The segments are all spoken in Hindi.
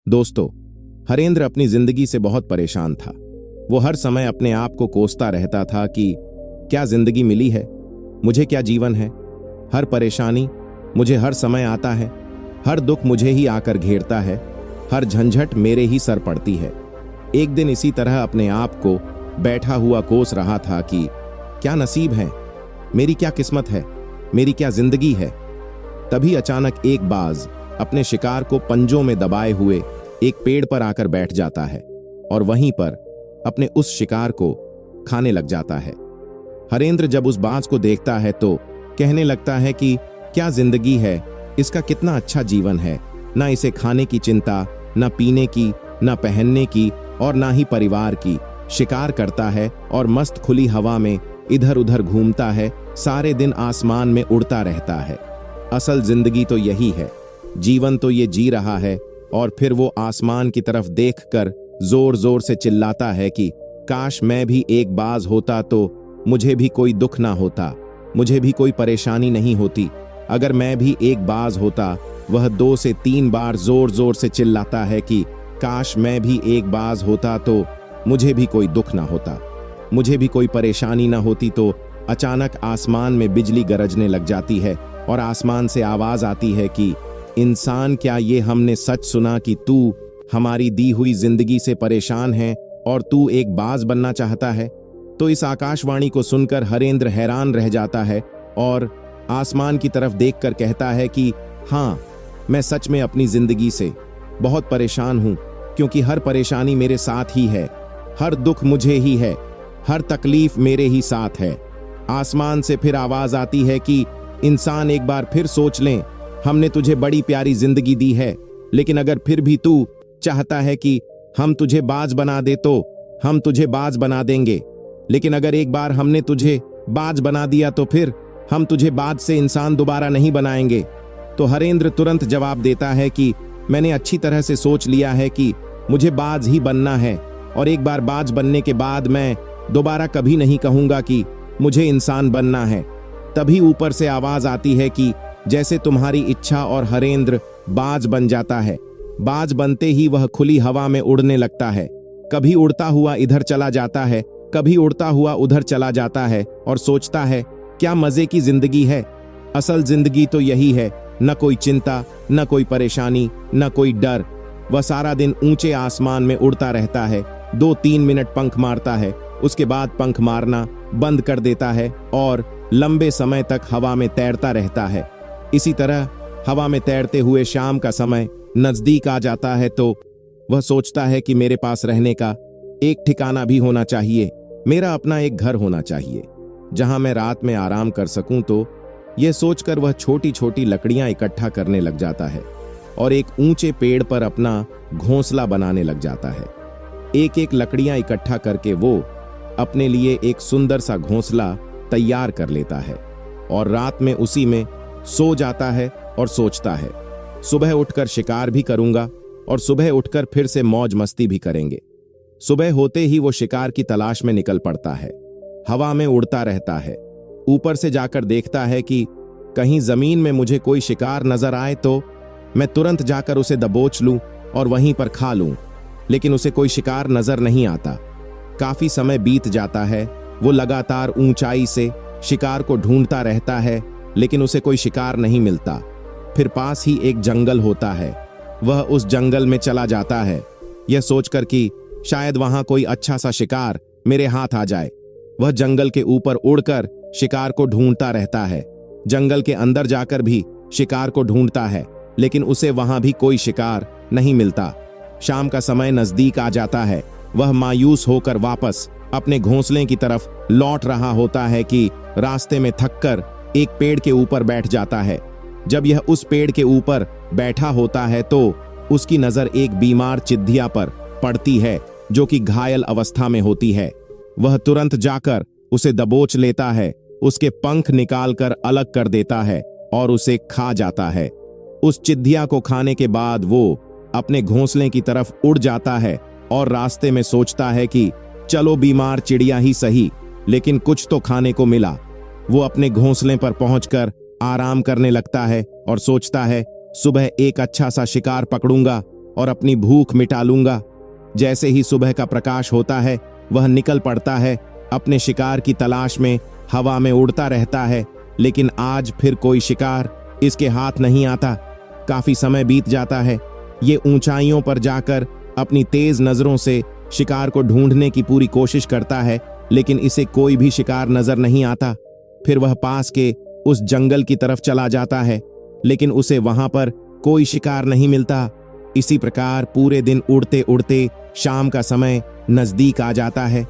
दोस्तों, हरेंद्र अपनी जिंदगी से बहुत परेशान था। वो हर समय अपने आप को कोसता रहता था कि क्या जिंदगी मिली है, मुझे क्या जीवन है। हर परेशानी मुझे हर समय आता है, हर दुख मुझे ही आकर घेरता है, हर झंझट मेरे ही सर पड़ती है। एक दिन इसी तरह अपने आप को बैठा हुआ कोस रहा था कि क्या नसीब है, मेरी क्या किस्मत है, मेरी क्या जिंदगी है। तभी अचानक एक बाज अपने शिकार को पंजों में दबाए हुए एक पेड़ पर आकर बैठ जाता है और वहीं पर अपने उस शिकार को खाने लग जाता है। हरेंद्र जब उस बाज को देखता है तो कहने लगता है कि क्या जिंदगी है, इसका कितना अच्छा जीवन है। ना इसे खाने की चिंता, ना पीने की, ना पहनने की और ना ही परिवार की। शिकार करता है और मस्त खुली हवा में इधर उधर घूमता है, सारे दिन आसमान में उड़ता रहता है। असल जिंदगी तो यही है, जीवन तो ये जी रहा है। और फिर वो आसमान की तरफ देखकर जोर जोर से चिल्लाता है कि काश मैं भी एक बाज होता तो मुझे भी कोई दुख ना होता, मुझे भी कोई परेशानी नहीं होती। अगर मैं भी एक बाज होता। वह 2 से 3 बार जोर जोर से चिल्लाता है कि काश मैं भी एक बाज होता तो मुझे भी कोई दुख ना होता, मुझे भी कोई परेशानी ना होती। तो अचानक आसमान में बिजली गरजने लग जाती है और आसमान से आवाज आती है कि इंसान, क्या ये हमने सच सुना कि तू हमारी दी हुई जिंदगी से परेशान है और तू एक बाज बनना चाहता है। तो इस आकाशवाणी को सुनकर हरेंद्र हैरान रह जाता है और आसमान की तरफ देखकर कहता है कि हाँ, मैं सच में अपनी जिंदगी से बहुत परेशान हूं, क्योंकि हर परेशानी मेरे साथ ही है, हर दुख मुझे ही है, हर तकलीफ मेरे ही साथ है। आसमान से फिर आवाज आती है कि इंसान, एक बार फिर सोच लें, हमने तुझे बड़ी प्यारी जिंदगी दी है, लेकिन अगर फिर भी तू चाहता है कि हम तुझे बाज बना दे तो हम तुझे बाज बना देंगे। लेकिन अगर एक बार हमने तुझे बाज बना दिया तो फिर हम तुझे बाज से इंसान दोबारा नहीं बनाएंगे। तो हरेंद्र तुरंत जवाब देता है कि मैंने अच्छी तरह से सोच लिया है कि मुझे बाज ही बनना है, और एक बार बाज बनने के बाद मैं दोबारा कभी नहीं कहूंगा कि मुझे इंसान बनना है। तभी ऊपर से आवाज आती है कि जैसे तुम्हारी इच्छा, और हरेंद्र बाज बन जाता है। बाज बनते ही वह खुली हवा में उड़ने लगता है। कभी उड़ता हुआ इधर चला जाता है, कभी उड़ता हुआ उधर चला जाता है और सोचता है क्या मजे की जिंदगी है। असल जिंदगी तो यही है, न कोई चिंता, न कोई परेशानी, न कोई डर। वह सारा दिन ऊंचे आसमान में उड़ता रहता है, 2-3 मिनट पंख मारता है, उसके बाद पंख मारना बंद कर देता है और लंबे समय तक हवा में तैरता रहता है। इसी तरह हवा में तैरते हुए शाम का समय नजदीक आ जाता है तो वह सोचता है कि मेरे पास रहने का एक ठिकाना भी होना चाहिए, मेरा अपना एक घर होना चाहिए जहां मैं रात में आराम कर सकूं। तो यह सोचकर वह छोटी छोटी लकड़ियां इकट्ठा करने लग जाता है और एक ऊंचे पेड़ पर अपना घोंसला बनाने लग जाता है। एक एक लकड़ियां इकट्ठा करके वो अपने लिए एक सुंदर सा घोंसला तैयार कर लेता है और रात में उसी में सो जाता है और सोचता है सुबह उठकर शिकार भी करूंगा और सुबह उठकर फिर से मौज मस्ती भी करेंगे। सुबह होते ही वो शिकार की तलाश में निकल पड़ता है, हवा में उड़ता रहता है। ऊपर से जाकर देखता है कि कहीं जमीन में मुझे कोई शिकार नजर आए तो मैं तुरंत जाकर उसे दबोच लूं और वहीं पर खा लूं। लेकिन उसे कोई शिकार नजर नहीं आता। काफी समय बीत जाता है, वो लगातार ऊंचाई से शिकार को ढूंढता रहता है, लेकिन उसे कोई शिकार नहीं मिलता। फिर पास ही एक जंगल होता है, वह उस जंगल में चला जाता है, यह सोचकर कि शायद वहां कोई अच्छा सा शिकार मेरे हाथ आ जाए। वह जंगल के ऊपर उड़कर शिकार को ढूंढता रहता है, जंगल के अंदर जाकर भी शिकार को ढूंढता है, लेकिन उसे वहां भी कोई शिकार नहीं मिलता। शाम का समय नजदीक आ जाता है, वह मायूस होकर वापस अपने घोंसले की तरफ लौट रहा होता है कि रास्ते में थककर एक पेड़ के ऊपर बैठ जाता है। जब यह उस पेड़ के ऊपर बैठा होता है तो उसकी नजर एक बीमार चिद्धिया पर पड़ती है जो कि घायल अवस्था में होती है। वह तुरंत जाकर उसे दबोच लेता है, उसके पंख निकालकर अलग कर देता है और उसे खा जाता है। उस चिद्धिया को खाने के बाद वो अपने घोंसले की तरफ उड़ जाता है और रास्ते में सोचता है कि चलो बीमार चिड़िया ही सही, लेकिन कुछ तो खाने को मिला। वो अपने घोंसले पर पहुंचकर आराम करने लगता है और सोचता है सुबह एक अच्छा सा शिकार पकड़ूंगा और अपनी भूख मिटा लूंगा। जैसे ही सुबह का प्रकाश होता है वह निकल पड़ता है, अपने शिकार की तलाश में हवा में उड़ता रहता है। लेकिन आज फिर कोई शिकार इसके हाथ नहीं आता। काफी समय बीत जाता है। ये ऊंचाइयों पर जाकर अपनी तेज नजरों से शिकार को ढूंढने की पूरी कोशिश करता है, लेकिन इसे कोई भी शिकार नजर नहीं आता। फिर वह पास के उस जंगल की तरफ चला जाता है, लेकिन उसे वहां पर कोई शिकार नहीं मिलता। इसी प्रकार पूरे दिन उड़ते उड़ते शाम का समय नजदीक आ जाता है।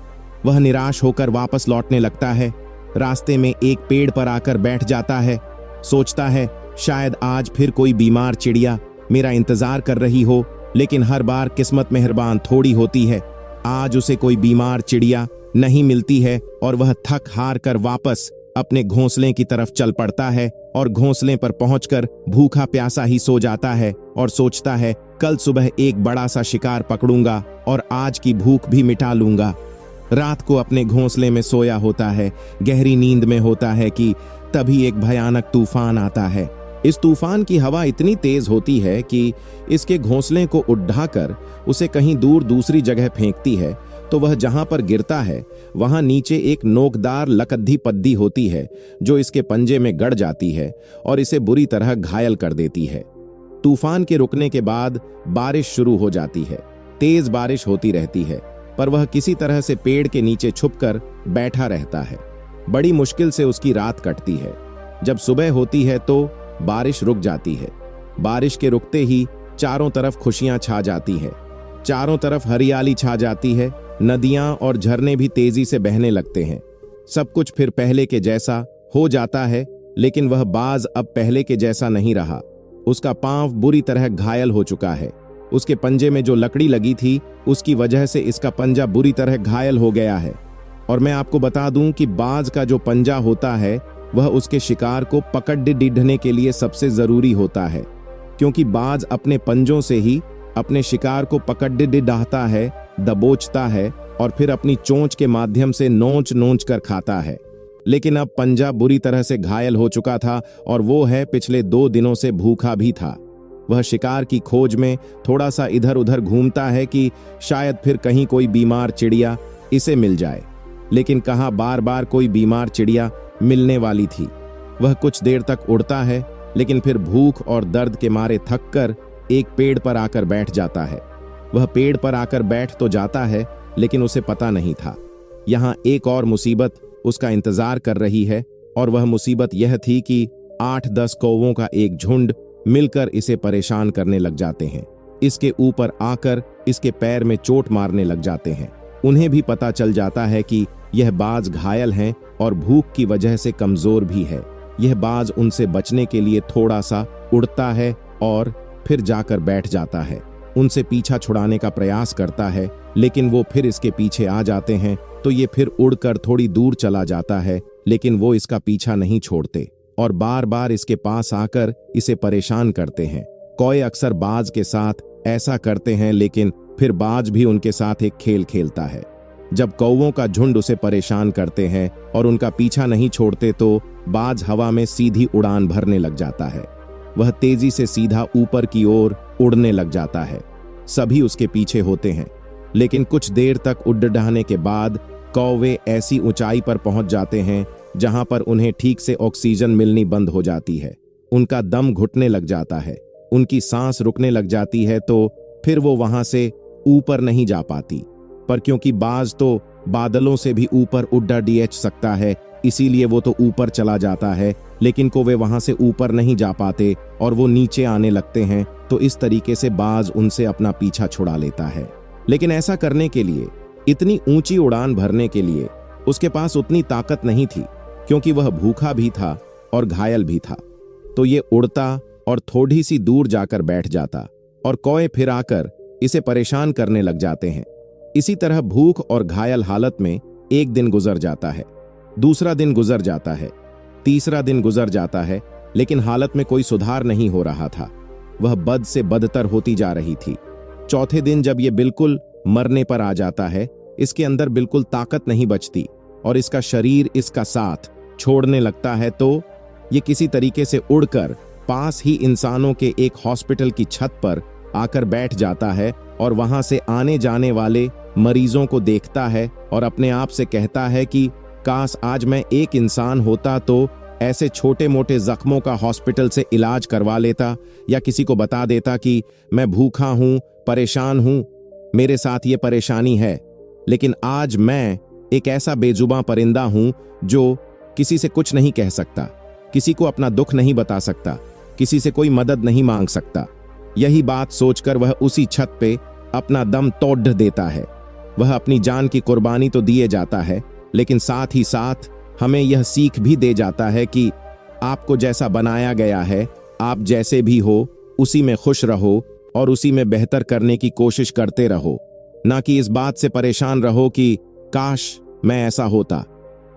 वह निराश होकर वापस लौटने लगता है। रास्ते में एक पेड़ पर आकर बैठ जाता है। सोचता है शायद आज फिर कोई बीमार चिड़िया मेरा इंतजार कर रही हो, लेकिन हर बार किस्मत मेहरबान थोड़ी होती है। आज उसे कोई बीमार चिड़िया नहीं मिलती है और वह थक हार कर वापस अपने घोंसले की तरफ चल पड़ता है और घोंसले पर पहुंचकर भूखा प्यासा ही सो जाता है और सोचता है कल सुबह एक बड़ा सा शिकार पकड़ूंगा और आज की भूख भी मिटा लूंगा। रात को अपने घोंसले में सोया होता है, गहरी नींद में होता है कि तभी एक भयानक तूफान आता है। इस तूफान की हवा इतनी तेज होती है कि इसके घोंसले को उठाकर उसे कहीं दूर दूसरी जगह फेंकती है। तो वह जहां पर गिरता है वहां नीचे एक नोकदार लकद्दी पद्दी होती है जो इसके पंजे में गड़ जाती है और इसे बुरी तरह घायल कर देती है। तूफान के रुकने के बाद बारिश शुरू हो जाती है। तेज बारिश होती रहती है, पर वह किसी तरह से पेड़ के नीचे छुपकर बैठा रहता है। बड़ी मुश्किल से उसकी रात कटती है। जब सुबह होती है तो बारिश रुक जाती है। बारिश के रुकते ही चारों तरफ खुशियां छा जाती है। चारों तरफ हरियाली छा जाती है। नदियां और झरने भी तेजी से बहने लगते हैं। सब कुछ फिर पहले के जैसा हो जाता है, लेकिन वह बाज अब पहले के जैसा नहीं रहा। उसका पांव बुरी तरह घायल हो चुका है। उसके पंजे में जो लकड़ी लगी थी उसकी वजह से इसका पंजा बुरी तरह घायल हो गया है। और मैं आपको बता दूं कि बाज का जो पंजा होता है वह उसके शिकार को पकड़ ढीढ़ने के लिए सबसे जरूरी होता है, क्योंकि बाज अपने पंजों से ही अपने शिकार को पकड़ ढाहता है, दबोचता है और फिर अपनी चोंच के माध्यम से नोच नोच कर खाता है। लेकिन अब पंजा बुरी तरह से घायल हो चुका था और वो है पिछले 2 दिनों से भूखा भी था। वह शिकार की खोज में थोड़ा सा इधर उधर घूमता है कि शायद फिर कहीं कोई बीमार चिड़िया इसे मिल जाए, लेकिन कहाँ बार बार कोई बीमार चिड़िया मिलने वाली थी। वह कुछ देर तक उड़ता है, लेकिन फिर भूख और दर्द के मारे थक कर एक पेड़ पर आकर बैठ जाता है। वह पेड़ पर आकर बैठ तो जाता है, लेकिन उसे पता नहीं था यहाँ एक और मुसीबत उसका इंतजार कर रही है। और वह मुसीबत यह थी कि 8-10 कौवों का एक झुंड मिलकर इसे परेशान करने लग जाते हैं। इसके ऊपर आकर इसके पैर में चोट मारने लग जाते हैं। उन्हें भी पता चल जाता है कि यह बाज घायल हैं और भूख की वजह से कमजोर भी है। यह बाज उनसे बचने के लिए थोड़ा सा उड़ता है और फिर जाकर बैठ जाता है। उनसे पीछा छुड़ाने का प्रयास करता है, लेकिन वो फिर इसके पीछे आ जाते हैं। तो ये फिर उड़कर थोड़ी दूर चला जाता है, लेकिन वो इसका पीछा नहीं छोड़ते और बार बार इसके पास आकर इसे परेशान करते हैं। कौए अक्सर बाज के साथ ऐसा करते हैं, लेकिन फिर बाज भी उनके साथ एक खेल खेलता है। जब कौवों का झुंड उसे परेशान करते हैं और उनका पीछा नहीं छोड़ते तो बाज हवा में सीधी उड़ान भरने लग जाता है। वह तेजी से सीधा ऊपर की ओर उड़ने लग जाता है। सभी उसके पीछे होते हैं, लेकिन कुछ देर तक उड़ाने के बाद कौवे ऐसी ऊंचाई पर पहुंच जाते हैं जहां पर उन्हें ठीक से ऑक्सीजन मिलनी बंद हो जाती है। उनका दम घुटने लग जाता है, उनकी सांस रुकने लग जाती है। तो फिर वो वहां से ऊपर नहीं जा पाती, पर क्योंकि बाज तो बादलों से भी ऊपर उड़ सकता है, इसीलिए वो तो ऊपर चला जाता है। लेकिन को वे वहां से ऊपर नहीं जा पाते और वो नीचे आने लगते हैं। तो इस तरीके से बाज उनसे अपना पीछा छुड़ा लेता है। लेकिन ऐसा करने के लिए, इतनी ऊंची उड़ान भरने के लिए उसके पास उतनी ताकत नहीं थी, क्योंकि वह भूखा भी था और घायल भी था। तो ये उड़ता और थोड़ी सी दूर जाकर बैठ जाता और कौए फिर आकर इसे परेशान करने लग जाते हैं। इसी तरह भूख और घायल हालत में एक दिन गुजर जाता है, दूसरा दिन गुजर जाता है, तीसरा दिन गुजर जाता है, लेकिन हालत में कोई सुधार नहीं हो रहा था। वह बद से बदतर होती जा रही थी। चौथे दिन जब ये बिल्कुल मरने पर आ जाता है, इसके अंदर बिल्कुल ताकत नहीं बचती और इसका शरीर इसका साथ छोड़ने लगता है। तो ये किसी तरीके से उड़कर पास ही इंसानों के एक हॉस्पिटल की छत पर आकर बैठ जाता है और वहां से आने जाने वाले मरीजों को देखता है और अपने आप से कहता है कि काश आज मैं एक इंसान होता तो ऐसे छोटे मोटे जख्मों का हॉस्पिटल से इलाज करवा लेता या किसी को बता देता कि मैं भूखा हूं, परेशान हूं, मेरे साथ ये परेशानी है। लेकिन आज मैं एक ऐसा बेजुबां परिंदा हूं जो किसी से कुछ नहीं कह सकता, किसी को अपना दुख नहीं बता सकता, किसी से कोई मदद नहीं मांग सकता। यही बात सोचकर वह उसी छत पे अपना दम तोड़ देता है। वह अपनी जान की कुर्बानी तो दिए जाता है, लेकिन साथ ही साथ हमें यह सीख भी दे जाता है कि आपको जैसा बनाया गया है, आप जैसे भी हो उसी में खुश रहो और उसी में बेहतर करने की कोशिश करते रहो, ना कि इस बात से परेशान रहो कि काश मैं ऐसा होता,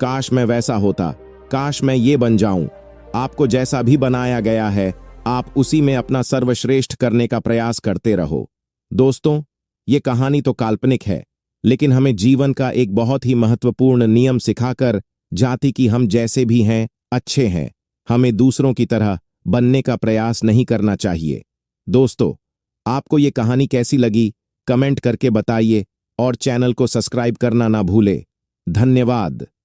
काश मैं वैसा होता, काश मैं ये बन जाऊं। आपको जैसा भी बनाया गया है, आप उसी में अपना सर्वश्रेष्ठ करने का प्रयास करते रहो। दोस्तों, ये कहानी तो काल्पनिक है, लेकिन हमें जीवन का एक बहुत ही महत्वपूर्ण नियम सिखाकर जाती कि हम जैसे भी हैं अच्छे हैं, हमें दूसरों की तरह बनने का प्रयास नहीं करना चाहिए। दोस्तों, आपको ये कहानी कैसी लगी कमेंट करके बताइए और चैनल को सब्सक्राइब करना ना भूले। धन्यवाद।